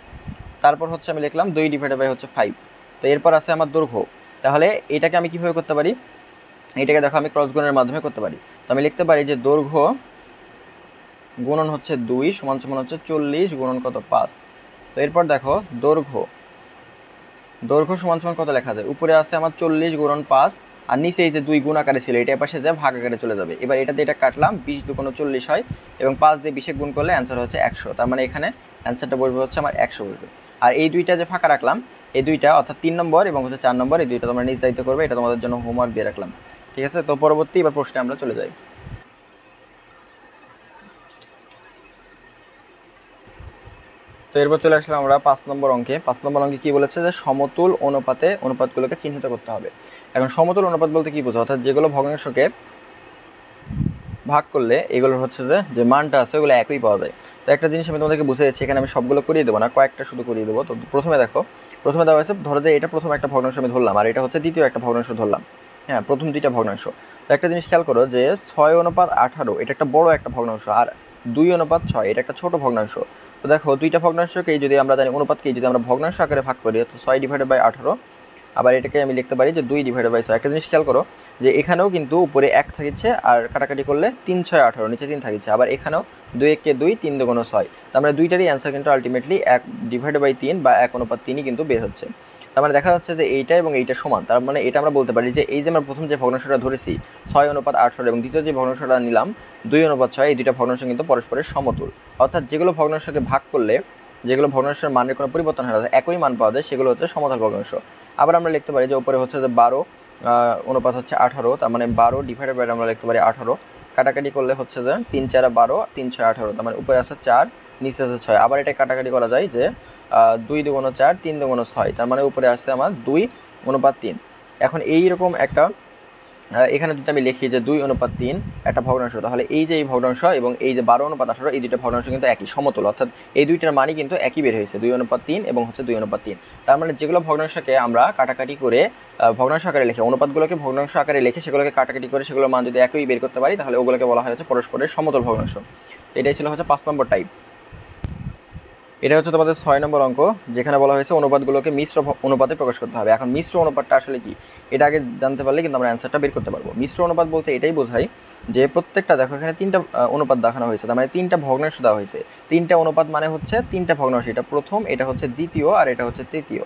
তারপর হচ্ছে আমি লিখলাম 2 ডিভাইডেড বাই হচ্ছে 5। তো এরপর আছে আমার দৈর্ঘ্য, তাহলে এটাকে আমি কীভাবে করতে পারি, এটাকে দেখো আমি ক্রস গুণের মাধ্যমে করতে পারি। তো আমি লিখতে পারি যে দৈর্ঘ্য গুণন হচ্ছে 2 সমান সমান হচ্ছে 40 গুণন কত 5। তো এরপর দেখো দৈর্ঘ্য দৈর্ঘ্য সমান সমান কত লেখা যায়? উপরে আছে আমার 40 গুণন 5, আর নিচে এই যে 2 গুণ আকারে ছিল, এটা পাশে যা ভাগ আকারে চলে যাবে। এবার এটা দিয়ে এটা কাটলাম, 20 × 40 হয়, এবং 5 দিয়ে 20 গুণ করলে অ্যান্সার হচ্ছে 100। তার মানে এখানে অ্যান্সারটা বসবে হচ্ছে আমার 100 বসবে। আর এই দুইটা যে ফাঁকা রাখলাম, এই দুইটা অর্থাৎ 3 নম্বর এবং হচ্ছে 4 নম্বর, এই দুইটা তোমরা নিজ দায়িত্ব করবে, এটা তোমাদের জন্য হোমওয়ার্ক দিয়ে রাখলাম। ঠিক আছে, তো পরবর্তী এবার প্রশ্নে আমরা চলে যাই। তো এরপর চলে আসলাম আমরা 5 নম্বর অঙ্কে। 5 নম্বর অঙ্কে কি বলেছে যে সমতুল অনুপাতে অনুপাতগুলোকে চিহ্নিত করতে হবে। এখন সমতুল অনুপাত বলতে কি বোঝো? অর্থাৎ যেগুলো ভগ্নাংশকে ভাগ করলে এগুলোর হচ্ছে যে মানটা আছে ওগুলো একই পাওয়া যায়। তো একটা জিনিস আমি তোমাদেরকে বুঝিয়েছি, এখানে আমি সবগুলো করিয়ে দেবো না, কয়েকটা শুধু করিয়ে দেবো। তো প্রথমে দেখো, প্রথমে দেওয়া হয়েছে, ধরো যে এটা প্রথম একটা ভগ্নাংশ আমি ধরলাম, আর এটা হচ্ছে দ্বিতীয় একটা ভগ্নাংশ ধরলাম। হ্যাঁ, প্রথম দুইটা ভগ্নাংশ। তো একটা জিনিস খেয়াল করো যে 6:18 এটা একটা বড় একটা ভগ্নাংশ, আর 2:6 এটা একটা ছোট ভগ্নাংশ। তো দেখো দুইটা ভগ্নাংশকেই যদি আমরা জানি, অনুপাতকেই যদি আমরা ভগ্নাংশ আকারে ভাগ করি, তো 6/18, আবার এটাকে আমি লিখতে পারি যে 2/6। একটা জিনিস খেয়াল করো যে এখানেও কিন্তু উপরে 1 থাকছে, আর কাটাকাটি করলে 3×6=18, নিচে 3 থাকছে। আবার এখানেও 2×1=2, 3×2=6। তার মানে দুইটারই অ্যান্সার কিন্তু আলটিমেটলি 1/3 বা 1:3 কিন্তু বের হচ্ছে। তার মানে দেখা যাচ্ছে যে এইটা এবং এইটা সমান। তার মানে এটা আমরা বলতে পারি যে এই যে আমরা প্রথম যে ভগ্নাংশটা ধরেছি 6:18 এবং দ্বিতীয় যে ভগ্নাংশটা নিলাম 2:6, এই দুইটা ভগ্নাংশ কিন্তু পরস্পরের সমতুল। অর্থাৎ যেগুলো ভগ্নাংশকে ভাগ করলে যেগুলো ভগ্নাংশের মানের কোনো পরিবর্তন হয় না, একই মান পাওয়া যায়, সেগুলো হচ্ছে সমতল ভগ্নাংশ। আবার আমরা লিখতে পারি যে উপরে হচ্ছে যে 12 অনুপাত হচ্ছে 18, তার মানে 12 আমরা লিখতে পারি 18, কাটাকাটি করলে হচ্ছে যে 3×4=12, 3×6=18, তার মানে উপরে আছে 4, নিচে আছে 6। আবার এটা কাটাকাটি করা যায় যে 2×4, 3×6, তার মানে উপরে আসছে আমার 2:3। এখন এইরকম একটা এখানে যদি আমি লিখি যে 2:3 একটা ভগ্নাংশ, তাহলে এই যে এই ভগ্নাংশ এবং এই যে 12:18, এই দুইটা ভগ্নাংশ কিন্তু একই সমতুল, অর্থাৎ এই দুইটার মানই কিন্তু একই বের হয়েছে, 2:3 এবং হচ্ছে 2:3। তার মানে যেগুলো ভগ্নাংশকে আমরা কাটাকাটি করে ভগ্নাংশ আকারে লিখে, অনুপাতগুলোকে ভগ্নাংশ আকারে লিখে সেগুলোকে কাটাকাটি করে সেগুলোর মান যদি একই বের করতে পারি, তাহলে ওগুলোকে বলা হয় হচ্ছে পরস্পরের সমতল ভগ্নাংশ। এটাই ছিল হচ্ছে 5 নম্বর টাইপ। এটা হচ্ছে তোমাদের 6 নম্বর অঙ্ক, যেখানে বলা হয়েছে অনুপাতগুলোকে মিশ্র অনুপাতে প্রকাশ করতে হবে। এখন মিশ্র অনুপাতটা আসলে কি, এটা আগে জানতে পারলে কিন্তু আমরা অ্যান্সারটা বের করতে পারবো। মিশ্র অনুপাত বলতে এটাই বোঝায় যে প্রত্যেকটা, দেখো এখানে 3টা অনুপাত দেখানো হয়েছে, তার মানে 3টা ভগ্নাংশ দেওয়া হয়েছে। 3টা অনুপাত মানে হচ্ছে 3টা ভগ্নাংশ, এটা প্রথম, এটা হচ্ছে দ্বিতীয়, আর এটা হচ্ছে তৃতীয়।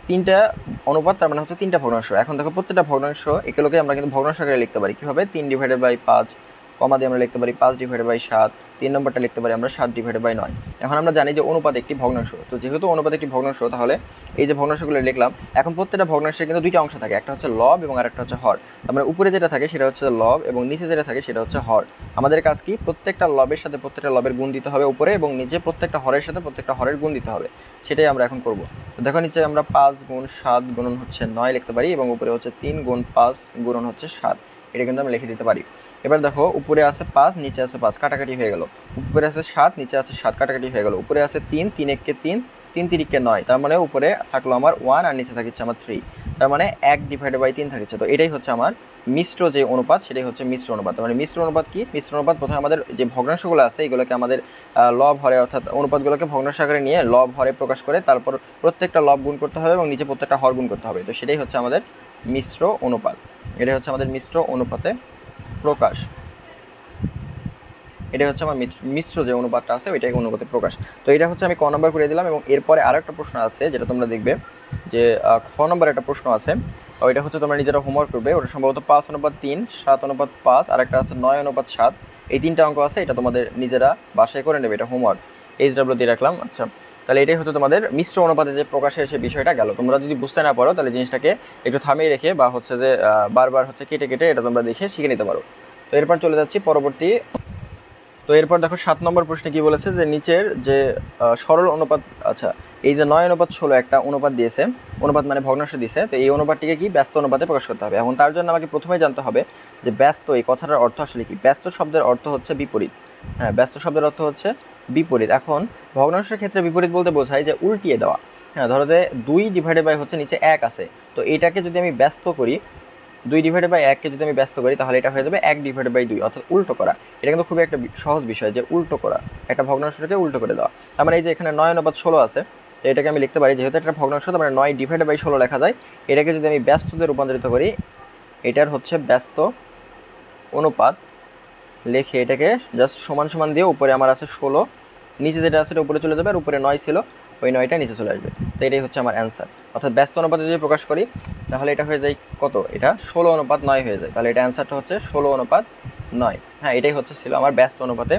3টা অনুপাত, তার মানে হচ্ছে 3টা ভগ্নাংশ। এখন দেখো প্রত্যেকটা ভগ্নাংশ এগুলোকে আমরা কিন্তু ভগ্নাংশ আকারে লিখতে পারি। কীভাবে? 3/5, কমা দিয়ে আমরা লিখতে পারি 5/7, 3 নম্বরটা লিখতে পারি আমরা 7/9। এখন আমরা জানি যে অনুপাত একটি ভগ্নাংশ, তো যেহেতু অনুপাত একটি ভগ্নাংশ, তাহলে এই যে ভগ্নাংশগুলো লিখলাম, এখন প্রত্যেকটা ভগ্নাংশের কিন্তু দুইটা অংশ থাকে, একটা হচ্ছে লব এবং আরেকটা হচ্ছে হর। আমরা উপরে যেটা থাকে সেটা হচ্ছে লব এবং নিচে যেটা থাকে সেটা হচ্ছে হর। আমাদের কাজ কি, প্রত্যেকটা লবের সাথে প্রত্যেকটা লবের গুণ দিতে হবে উপরে, এবং নিচে প্রত্যেকটা হরের সাথে প্রত্যেকটা হরের গুণ দিতে হবে। সেটাই আমরা এখন করব। তো দেখো নিচে আমরা 5×7 গুণন হচ্ছে 9 লিখতে পারি, এবং উপরে হচ্ছে 3×5 গুণন হচ্ছে 7, এটা কিন্তু আমরা লিখে দিতে পারি। এবার দেখো উপরে আছে 5, নিচে আছে 5, কাটাকাটি হয়ে গেল। উপরে আছে 7, নিচে আছে 7, কাটাকাটি হয়ে গেল। উপরে আছে 3, 3×1=3, 3×3=9, তার মানে উপরে থাকলো আমার 1 আর নিচে থাকছে আমার 3, তার মানে 1/3 থাকছে। তো এটাই হচ্ছে আমার মিশ্র যে অনুপাত, সেটাই হচ্ছে মিশ্র অনুপাত। মানে মিশ্র অনুপাত কি? মিশ্র অনুপাত প্রথমে আমাদের যে ভগ্নাংশগুলো আছে এগুলোকে আমাদের লব হরে, অর্থাৎ অনুপাতগুলোকে ভগ্নাংশ আকারে নিয়ে লব হরে প্রকাশ করে তারপর প্রত্যেকটা লব গুণ করতে হবে এবং নিচে প্রত্যেকটা হর গুণ করতে হবে। তো সেটাই হচ্ছে আমাদের মিশ্র অনুপাত। এটাই হচ্ছে আমাদের মিশ্র অনুপাতে প্রকাশ। এটা হচ্ছে আমার মিশ্র যে অনুপাতটা আছে ওইটাকে অনুপাতে প্রকাশ। তো এটা হচ্ছে আমি ক নম্বর করে দিলাম, এবং এরপরে আরেকটা প্রশ্ন আছে যেটা তোমরা দেখবে যে খ নম্বর একটা প্রশ্ন আছে, ওইটা হচ্ছে তোমরা নিজেরা হোমওয়ার্ক করবে। ওটা সম্ভবত 5:3, 7:5, আর একটা আছে 9:7। এই 3টা অঙ্ক আছে, এটা তোমাদের নিজেরা বাসায় করে নেবে, এটা হোমওয়ার্ক HW দিয়ে রাখলাম। আচ্ছা, তাহলে এটাই হচ্ছে তোমাদের মিশ্র অনুপাতে যে প্রকাশের সে বিষয়টা গেল। তোমরা যদি বুঝতে না পারো তাহলে জিনিসটাকে একটু থামিয়ে রেখে বা হচ্ছে যে বারবার হচ্ছে কেটে কেটে এটা তোমরা দেখে শিখে নিতে পারো। তো এরপর চলে যাচ্ছি পরবর্তী। তো এরপর দেখো 7 নম্বর প্রশ্নে কি বলেছে যে নিচের যে সরল অনুপাত, আচ্ছা এই যে 9:16 একটা অনুপাত দিয়েছে, অনুপাত মানে ভগ্নাংশ দিয়েছে, তো এই অনুপাতটিকে কি ব্যস্ত অনুপাতে প্রকাশ করতে হবে। এখন তার জন্য আমাকে প্রথমেই জানতে হবে যে ব্যস্ত এই কথাটার অর্থ আসলে কি। ব্যস্ত শব্দের অর্থ হচ্ছে বিপরীত। হ্যাঁ, ব্যস্ত শব্দের অর্থ হচ্ছে বিপরীত। এখন ভগ্নাংশের ক্ষেত্রে বিপরীত বলতে বোঝায় যে উল্টিয়ে দেওয়া। হ্যাঁ, ধরো যে 2/, হচ্ছে নিচে 1 আছে, তো এটাকে যদি আমি ব্যস্ত করি, 2/1কে যদি আমি ব্যস্ত করি, তাহলে এটা হয়ে যাবে 1/2, অর্থাৎ উল্টো করা। এটা কিন্তু খুবই একটা সহজ বিষয় যে উল্টো করা, একটা ভগ্নাংশটাকে উল্টো করে দেওয়া। তার মানে এই যে এখানে 9:16 আছে, তো এটাকে আমি লিখতে পারি, যেহেতু একটা ভগ্নাংশ তার মানে 9/16 লেখা যায়। এটাকে যদি আমি ব্যস্ততে রূপান্তরিত করি, এটার হচ্ছে ব্যস্ত অনুপাত লিখে এটাকে জাস্ট সমান সমান দিয়ে উপরে আমার আছে 16, নিচে যেটা আছে এটা উপরে চলে যাবে, আর উপরে 9 ছিল, ওই 9টা নিচে চলে আসবে। তো এটাই হচ্ছে আমার অ্যান্সার। অর্থাৎ ব্যস্ত অনুপাতে যদি প্রকাশ করি তাহলে এটা হয়ে যায় কত, এটা 16:9 হয়ে যায়। তাহলে এটা অ্যান্সারটা হচ্ছে 16:9। হ্যাঁ, এটাই হচ্ছে ছিল আমার ব্যস্ত অনুপাতে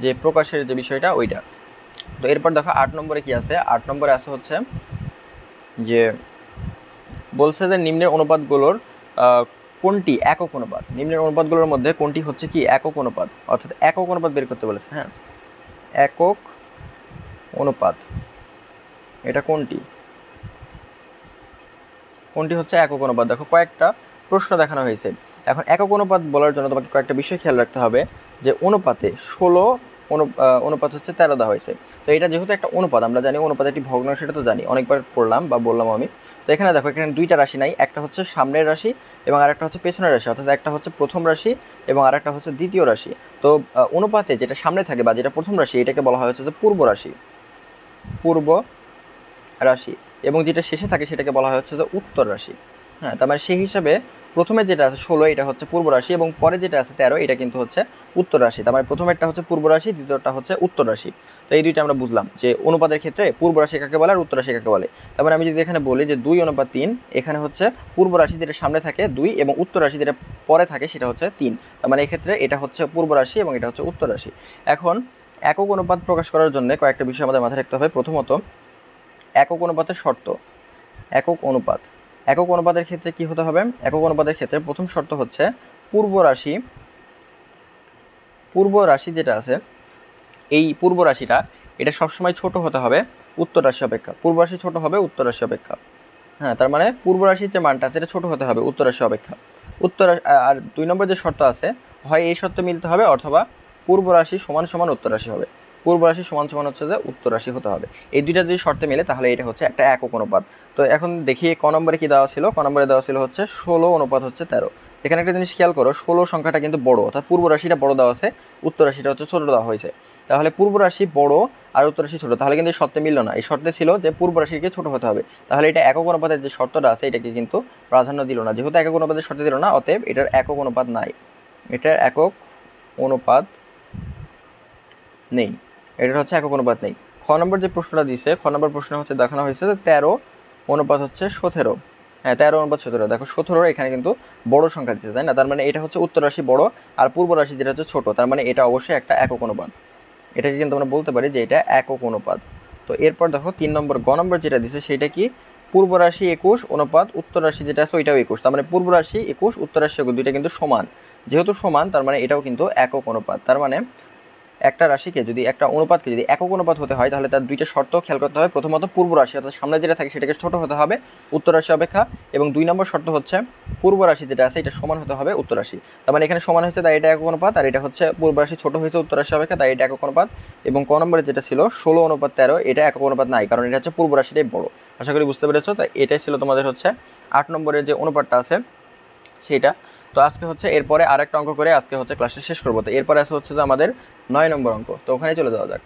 যে প্রকাশের যে বিষয়টা ওইটা। তো এরপর দেখো 8 নম্বরে কি আছে। 8 নম্বরে আছে হচ্ছে যে বলছে যে নিম্নের অনুপাতগুলোর কোনটি একক অনুপাত। নিম্নের অনুপাতগুলোর মধ্যে কোনটি হচ্ছে কি একক অনুপাত, অর্থাৎ একক অনুপাত বের করতে বলেছে। হ্যাঁ, একক অনুপাত এটা কোনটি, কোনটি হচ্ছে একক অনুপাত। দেখো কয়েকটা প্রশ্ন দেখানো হয়েছে। এখন একক অনুপাত বলার জন্য তোমাকে কয়েকটা বিষয় খেয়াল রাখতে হবে যে অনুপাতে 16 অনুপাত হচ্ছে 13 দেওয়া হয়েছে। তো এটা যেহেতু একটা অনুপাত, আমরা জানি অনুপাত একটি ভগ্নাংশ, সেটা তো জানি, অনেকবার পড়লাম বা বললাম আমি। তো এখানে দেখো এখানে দুইটা রাশি নাই, একটা হচ্ছে সামনের রাশি এবং আরেকটা হচ্ছে পেছনের রাশি, অর্থাৎ একটা হচ্ছে প্রথম রাশি এবং আরেকটা হচ্ছে দ্বিতীয় রাশি। তো অনুপাতে যেটা সামনে থাকে বা যেটা প্রথম রাশি এটাকে বলা হয় হচ্ছে যে পূর্ব রাশি, পূর্ব রাশি, এবং যেটা শেষে থাকে সেটাকে বলা হয় হচ্ছে যে উত্তর রাশি। হ্যাঁ, তার মানে সেই হিসাবে প্রথমে যেটা আছে 16 এটা হচ্ছে পূর্ব রাশি এবং পরে যেটা আছে 13 এটা কিন্তু হচ্ছে উত্তর রাশি। তার মানে প্রথমেরটা হচ্ছে পূর্ব রাশি, দ্বিতীয়টা হচ্ছে উত্তর রাশি। তো এই দুইটা আমরা বুঝলাম যে অনুপাতের ক্ষেত্রে পূর্ব রাশি কাকে বলে আর উত্তর রাশি কাকে বলে। তার মানে আমি যদি এখানে বলি যে 2:3, এখানে হচ্ছে পূর্ব রাশি যেটা সামনে থাকে 2 এবং উত্তর রাশি যেটা পরে থাকে সেটা হচ্ছে 3। তার মানে এক্ষেত্রে এটা হচ্ছে পূর্ব রাশি এবং এটা হচ্ছে উত্তর রাশি। এখন একক অনুপাত প্রকাশ করার জন্য কয়েকটা বিষয় আমাদের মাথায় রাখতে হবে। প্রথমত একক অনুপাতের শর্ত। একক অনুপাত, একক অনুপাতের ক্ষেত্রে কি হতে হবে, একক অনুপাতের ক্ষেত্রে প্রথম শর্ত হচ্ছে পূর্ব রাশি যেটা আছে এই পূর্ব রাশিটা এটা সবসময় ছোট হতে হবে উত্তর রাশি অপেক্ষা। পূর্ব রাশি ছোট হবে উত্তর রাশি অপেক্ষা। হ্যাঁ, তার মানে পূর্ব রাশির যে মানটা আছে এটা ছোট হতে হবে উত্তর রাশি অপেক্ষা। আর 2 নম্বর যে শর্ত আছে, হয় এই শর্ত মিলতে হবে অথবা পূর্ব রাশি সমান সমান উত্তর রাশি হবে। পূর্ব রাশি সমান সমান হচ্ছে যে উত্তর রাশি হতে হবে। এই দুইটা যদি শর্তে মেলে তাহলে এটা হচ্ছে একটা একক অনুপাত। তো এখন দেখি ক নম্বরে কি দেওয়া ছিল। ক নম্বরে দেওয়া ছিল হচ্ছে 16 অনুপাত হচ্ছে 13। এখানে একটা জিনিস খেয়াল করো, 16 সংখ্যাটা কিন্তু বড়, অর্থাৎ পূর্ব রাশিটা বড় দেওয়া আছে, উত্তর রাশিটা হচ্ছে ছোট দেওয়া হয়েছে। তাহলে পূর্ব রাশি বড় আর উত্তর রাশি ছোট, তাহলে কিন্তু এই শর্তে মিলল না। এই শর্তে ছিল যে পূর্ব রাশিকে ছোট হতে হবে, তাহলে এটা একক অনুপাতের যে শর্তটা আছে এটাকে কিন্তু প্রাধান্য দিল না। যেহেতু একক অনুপাতের শর্ত দিল না, অতএব এটার একক অনুপাত নাই, এটার একক অনুপাত নেই, এটার হচ্ছে একক অনুপাত নেই। খ নম্বর যে প্রশ্নটা দিছে, খ নম্বর প্রশ্ন হচ্ছে দেখানো হয়েছে যে 13 অনুপাত হচ্ছে 17। হ্যাঁ, 13 অনুপাত 17। দেখো 17 এখানে কিন্তু বড় সংখ্যা দিচ্ছে, তাই না? তার মানে এটা হচ্ছে উত্তর রাশি বড় আর পূর্ব রাশি যেটা হচ্ছে ছোট, তার মানে এটা অবশ্যই একটা একক অনুপাত। এটাকে কিন্তু আমরা বলতে পারি যে এটা একক অনুপাত। তো এরপর দেখো 3 নম্বর গ নম্বর যেটা দিছে সেটা কি, পূর্ব রাশি 21 অনুপাত উত্তর রাশি যেটা আছে ওইটাও 21। তার মানে পূর্ব রাশি 21 উত্তর রাশি 21 দুইটা কিন্তু সমান। যেহেতু সমান তার মানে এটাও কিন্তু একক অনুপাত। তার মানে একটা রাশিকে যদি একটা অনুপাতকে যদি একক অনুপাত হতে হয় তাহলে তার দুইটা শর্ত খেয়াল করতে হবে। প্রথমত পূর্ব রাশি অর্থাৎ সামনে যেটা থাকে সেটাকে ছোট হতে হবে উত্তর রাশি অপেক্ষা, এবং 2 নম্বর শর্ত হচ্ছে পূর্ব রাশি যেটা আছে এটা সমান হতে হবে উত্তর রাশি। তার মানে এখানে সমান হয়েছে তাই এটা একক অনুপাত, আর এটা হচ্ছে পূর্ব রাশি ছোট হয়েছে উত্তর রাশি অপেক্ষা তাই এটা একক অনুপাত। এবং ক নম্বরে যেটা ছিল 16 অনুপাত 13 এটা একক অনুপাত নাই, কারণ এটা হচ্ছে পূর্ব রাশিটাই বড়। আশা করি বুঝতে পেরেছো। তাই এটাই ছিল তোমাদের হচ্ছে 8 নম্বরের যে অনুপাতটা আছে সেটা। তো আজকে হচ্ছে এরপরে আরেকটা অঙ্ক করে আজকে হচ্ছে ক্লাসটা শেষ করবো। তো এরপরে আছে হচ্ছে যে আমাদের 9 নম্বর অঙ্ক, তো ওখানে চলে যাওয়া যাক।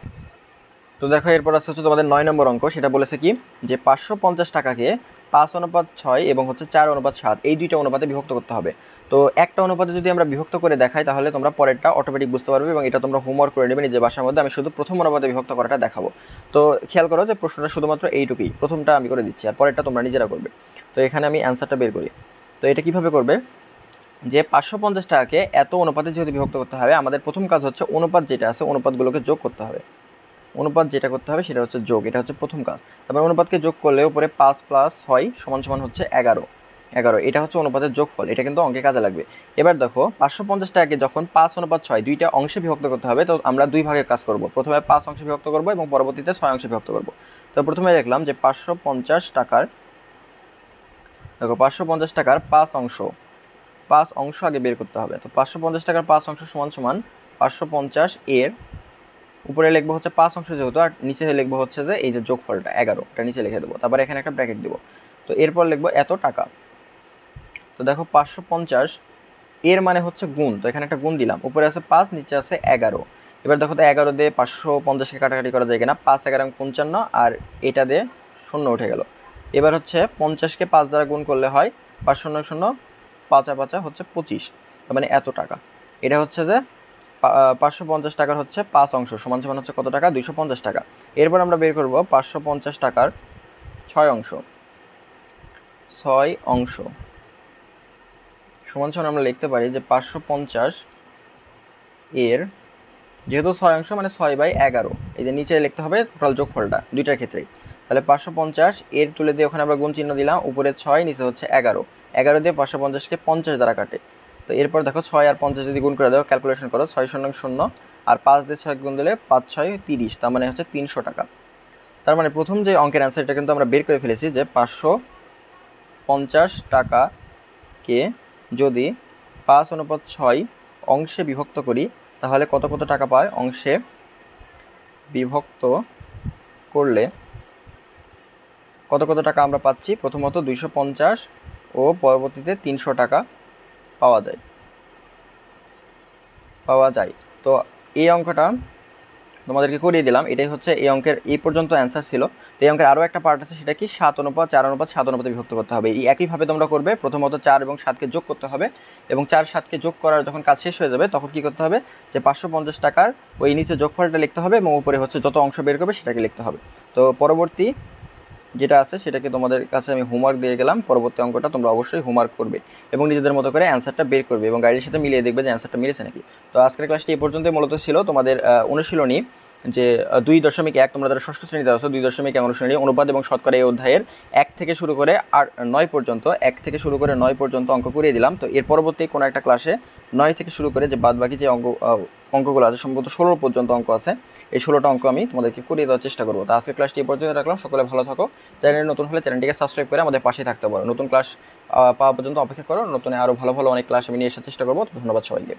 তো দেখো এরপর আছে হচ্ছে তোমাদের 9 নম্বর অঙ্ক। সেটা বলেছে কি যে 550 টাকাকে 5:6 এবং হচ্ছে 4:7 এই দুইটা অনুপাতে বিভক্ত করতে হবে। তো একটা অনুপাতে যদি আমরা বিভক্ত করে দেখাই তাহলে তোমরা পরেরটা অটোমেটিক বুঝতে পারবে এবং এটা তোমরা হোমওয়ার্ক করে নেবে নিজের বাসার মধ্যে। আমি শুধু প্রথম অনুপাতে বিভক্ত করাটা দেখাবো। তো খেয়াল করো যে প্রশ্নটা শুধুমাত্র এইটুকুই, প্রথমটা আমি করে দিচ্ছি আর পরেরটা তোমরা নিজেরা করবে। তো এখানে আমি অ্যান্সারটা বের করি। তো এটা কিভাবে করবে, যে 550 টাকাকে এত অনুপাতে যেহেতু বিভক্ত করতে হবে, আমাদের প্রথম কাজ হচ্ছে অনুপাত যেটা আছে অনুপাতগুলোকে যোগ করতে হবে। অনুপাত যেটা করতে হবে সেটা হচ্ছে যোগ, এটা হচ্ছে প্রথম কাজ। তারপরে অনুপাতকে যোগ করলে উপরে 5 + 6 = হচ্ছে 11। এটা হচ্ছে অনুপাতের যোগফল, এটা কিন্তু অঙ্কে কাজে লাগবে। এবার দেখো 550 টাকাকে যখন 5:6 দুইটা অংশে বিভক্ত করতে হবে, তো আমরা দুই ভাগে কাজ করব। প্রথমে 5 অংশে বিভক্ত করব এবং পরবর্তীতে 6 অংশে বিভক্ত করব। তো প্রথমে দেখলাম যে 550 টাকার, দেখো 550 টাকার 5 অংশ আগে বের করতে হবে। তো 550 টাকার 5 অংশ সমান 550 এর উপরে লিখবো হচ্ছে 5 অংশ যেহেতু, আর নিচে লিখবো হচ্ছে যে এই যে যোগফলটা 11, এটা নিচে লিখে দেবো। তারপরে এখানে একটা ব্র্যাকেট দেবো। তো এরপর লিখবো এত টাকা। তো দেখো 550 এর মানে হচ্ছে গুণ, তো এখানে একটা গুণ দিলাম। উপরে আছে 5 নিচে আছে 11। এবার দেখো তো 11 দিয়ে 550কে কাটাকাটি করা যায় কিনা, 5 11 55 আর এটা দিয়ে 0 উঠে গেল। এবার হচ্ছে 50কে 5 দ্বারা গুণ করলে হয় 5 0 0 5 5 হচ্ছে 25। তার মানে এত টাকা। এটা হচ্ছে যে 550 টাকার হচ্ছে 5 অংশ সমান সমান হচ্ছে কত টাকা? 250 টাকা। এরপর আমরা বের করব 550 টাকার 6 অংশ, 6 অংশ সমান সমান আমরা লিখতে পারি যে 550 এর, যেহেতু 6 অংশ মানে 6/11, এই যে নিচে লিখতে হবে টোটাল যোগফলটা দুইটার ক্ষেত্রেই। তাহলে 550 এর তুলে দিয়ে ওখানে আমরা গুণ চিহ্ন দিলাম, উপরে 6 নিচে হচ্ছে 11, 11 দিয়ে 550কে 50 দ্বারা কাটে। তো এরপর দেখো 6 আর 50 যদি গুণ করে দাও, ক্যালকুলেশন করো, 6 শূন্য 0 আর 5 দিয়ে 6 গুণ দিলে 5 6 30, তার মানে হচ্ছে 300 টাকা। তার মানে প্রথম যে অঙ্কের অ্যান্সার এটা কিন্তু আমরা বের করে ফেলেছি যে 550 টাকাকে যদি 5/6 অংশে বিভক্ত করি তাহলে কত কত টাকা পায়? অংশে বিভক্ত করলে কত কত টাকা আমরা পাচ্ছি? প্রথমত 250 ও পরবর্তীতে 300 টাকা পাওয়া যায়। তো এই অঙ্কটা তোমাদেরকে করিয়ে দিলাম, এটাই হচ্ছে এই অঙ্কের এই পর্যন্ত অ্যান্সার ছিল। তো এই অঙ্কের আরও একটা পার্ট আছে, সেটা কি 7:4:7 অনুপাতে বিভক্ত করতে হবে। এই একইভাবে তোমরা করবে, প্রথমত 4 এবং 7কে যোগ করতে হবে, এবং 4 7কে যোগ করার যখন কাজ শেষ হয়ে যাবে তখন কী করতে হবে? যে 550 টাকার ওই নিচে যোগফলটা লিখতে হবে এবং উপরে হচ্ছে যত অংশ বের করবে সেটাকে লিখতে হবে। তো পরবর্তী যেটা আছে সেটাকে তোমাদের কাছে আমি হোমওয়ার্ক দিয়ে গেলাম, পরবর্তী অঙ্কটা তোমরা অবশ্যই হোমওয়ার্ক করবে এবং নিজেদের মতো করে অ্যান্সারটা বের করবে এবং গাইডের সাথে মিলিয়ে দেখবে যে অ্যান্সারটা মিলেছে নাকি। তো আজকের ক্লাসটি এই পর্যন্তই মূলত ছিল তোমাদের অনুশীলনী যে 2.1 তোমরা যারা ষষ্ঠ শ্রেণীতে আছো 2.1 অনুশীলনী অনুপাত এবং শতকরা এই অধ্যায়ের 1 থেকে শুরু করে 9 পর্যন্ত, 1 থেকে শুরু করে 9 পর্যন্ত অঙ্ক করিয়ে দিলাম। তো এর পরবর্তী কোনো একটা ক্লাসে 9 থেকে শুরু করে যে বাদ বাকি যে অঙ্কগুলো আছে, সম্ভবত 16 পর্যন্ত অঙ্ক আছে, এই 16টা অঙ্ক আমি তোমাদেরকে করিয়ে দেওয়ার চেষ্টা করবো। তো আজকের ক্লাসটি এই পর্যন্ত রাখলাম। সকলে ভালো থাকো। চ্যানেলে নতুন হলে চ্যানেলটিকে সাবস্ক্রাইব করে আমাদের পাশে থাকতে পারো। নতুন ক্লাস পাওয়া পর্যন্ত অপেক্ষা করো, নতুন আরও ভালো ভালো অনেক ক্লাস আমি নিয়ে আসার চেষ্টা করবো। ধন্যবাদ সবাইকে।